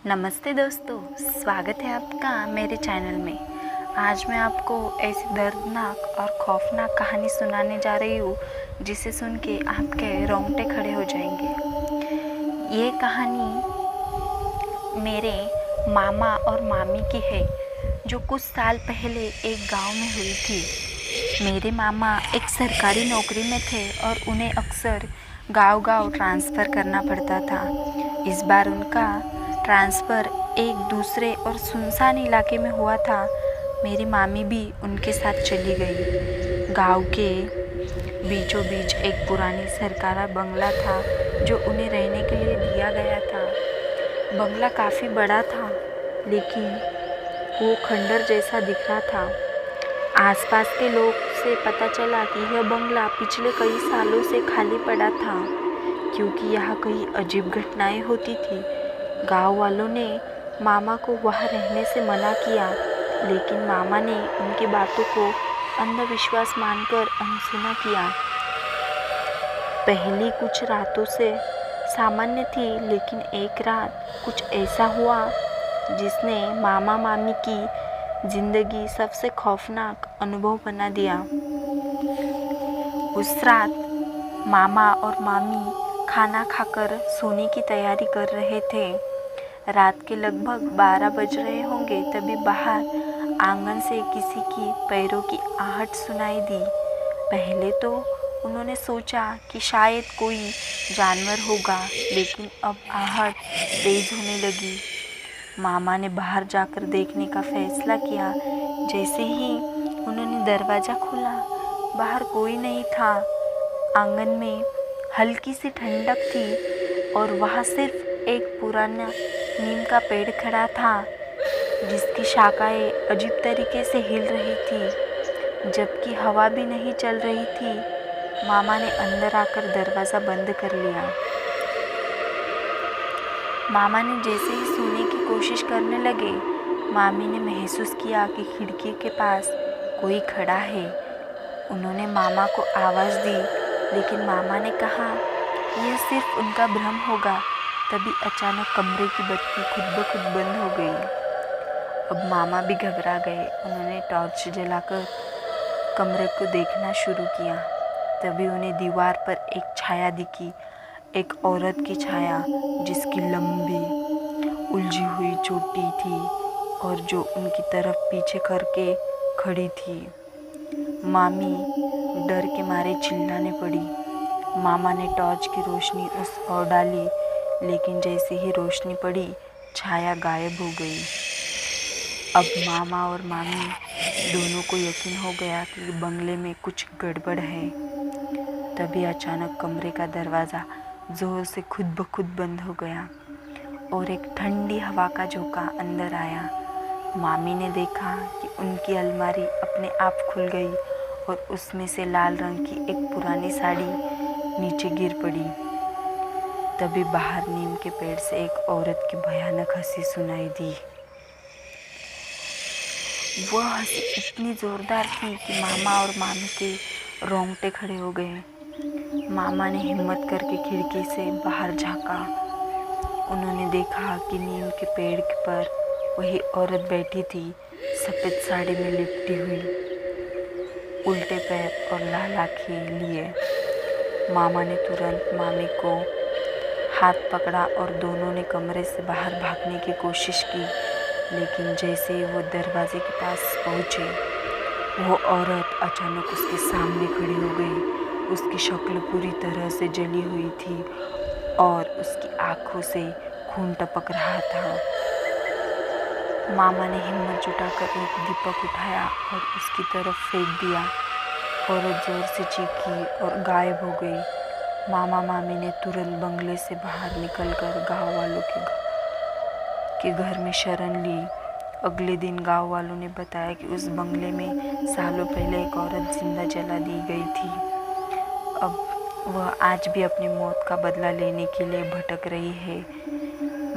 नमस्ते दोस्तों, स्वागत है आपका मेरे चैनल में। आज मैं आपको ऐसी दर्दनाक और खौफनाक कहानी सुनाने जा रही हूँ जिसे सुन के आपके रोंगटे खड़े हो जाएंगे। ये कहानी मेरे मामा और मामी की है जो कुछ साल पहले एक गांव में हुई थी। मेरे मामा एक सरकारी नौकरी में थे और उन्हें अक्सर गांव-गांव ट्रांसफ़र करना पड़ता था। इस बार उनका ट्रांसफ़र एक दूसरे और सुनसान इलाके में हुआ था। मेरी मामी भी उनके साथ चली गई। गांव के बीचों बीच एक पुरानी सरकारी बंगला था जो उन्हें रहने के लिए दिया गया था। बंगला काफ़ी बड़ा था, लेकिन वो खंडर जैसा दिख रहा था। आसपास के लोग से पता चला कि यह बंगला पिछले कई सालों से खाली पड़ा था, क्योंकि यहाँ कई अजीब घटनाएं होती थी। गांव वालों ने मामा को वहाँ रहने से मना किया, लेकिन मामा ने उनकी बातों को अंधविश्वास मानकर अनसुना किया। पहली कुछ रातों से सामान्य थी, लेकिन एक रात कुछ ऐसा हुआ जिसने मामा मामी की जिंदगी सबसे खौफनाक अनुभव बना दिया। उस रात मामा और मामी खाना खाकर सोने की तैयारी कर रहे थे। रात के लगभग 12 बज रहे होंगे, तभी बाहर आंगन से किसी की पैरों की आहट सुनाई दी। पहले तो उन्होंने सोचा कि शायद कोई जानवर होगा, लेकिन अब आहट तेज होने लगी। मामा ने बाहर जाकर देखने का फैसला किया। जैसे ही उन्होंने दरवाज़ा खोला, बाहर कोई नहीं था। आंगन में हल्की सी ठंडक थी और वहाँ सिर्फ एक पुराना नीम का पेड़ खड़ा था, जिसकी शाखाएं अजीब तरीके से हिल रही थी, जबकि हवा भी नहीं चल रही थी। मामा ने अंदर आकर दरवाज़ा बंद कर लिया। मामा ने जैसे ही सोने की कोशिश करने लगे, मामी ने महसूस किया कि खिड़की के पास कोई खड़ा है। उन्होंने मामा को आवाज़ दी, लेकिन मामा ने कहा यह सिर्फ उनका भ्रम होगा। तभी अचानक कमरे की बत्ती खुद ब खुद बंद हो गई। अब मामा भी घबरा गए। उन्होंने टॉर्च जलाकर कमरे को देखना शुरू किया। तभी उन्हें दीवार पर एक छाया दिखी, एक औरत की छाया जिसकी लंबी उलझी हुई चोटी थी और जो उनकी तरफ पीछे करके खड़ी थी। मामी डर के मारे चिल्लाने पड़ी। मामा ने टॉर्च की रोशनी उस ओर डाली, लेकिन जैसे ही रोशनी पड़ी, छाया गायब हो गई। अब मामा और मामी दोनों को यकीन हो गया कि बंगले में कुछ गड़बड़ है। तभी अचानक कमरे का दरवाज़ा जोर से खुद ब खुद बंद हो गया और एक ठंडी हवा का झोंका अंदर आया। मामी ने देखा कि उनकी अलमारी अपने आप खुल गई और उसमें से लाल रंग की एक पुरानी साड़ी नीचे गिर पड़ी। तभी बाहर नीम के पेड़ से एक औरत की भयानक हंसी सुनाई दी। वह हंसी इतनी जोरदार थी कि मामा और मामी के रोंगटे खड़े हो गए। मामा ने हिम्मत करके खिड़की से बाहर झांका। उन्होंने देखा कि नीम के पेड़ पर वही औरत बैठी थी, सफ़ेद साड़ी में लिपटी हुई, उल्टे पैर और लाल आँखें लिए। मामा ने तुरंत मामी को हाथ पकड़ा और दोनों ने कमरे से बाहर भागने की कोशिश की, लेकिन जैसे ही वो दरवाजे के पास पहुँचे, वो औरत अचानक उसके सामने खड़ी हो गई। उसकी शक्ल पूरी तरह से जली हुई थी और उसकी आँखों से खून टपक रहा था। मामा ने हिम्मत जुटाकर एक दीपक उठाया और उसकी तरफ फेंक दिया। औरत जोर से चीखी और गायब हो गई। मामा मामी ने तुरंत बंगले से बाहर निकलकर गांव वालों के घर में शरण ली। अगले दिन गांव वालों ने बताया कि उस बंगले में सालों पहले एक औरत जिंदा जला दी गई थी। अब वह आज भी अपनी मौत का बदला लेने के लिए भटक रही है।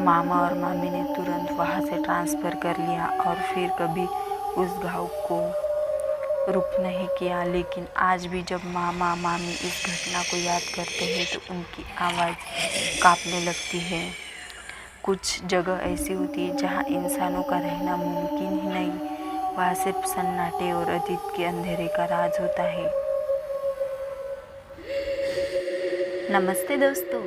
मामा और मामी ने तुरंत वहाँ से ट्रांसफ़र कर लिया और फिर कभी उस गांव को रुख नहीं किया। लेकिन आज भी जब मामा मामी इस घटना को याद करते हैं तो उनकी आवाज़ कांपने लगती है। कुछ जगह ऐसी होती है जहाँ इंसानों का रहना मुमकिन ही नहीं, वहाँ सिर्फ सन्नाटे और अतीत के अंधेरे का राज होता है। नमस्ते दोस्तों।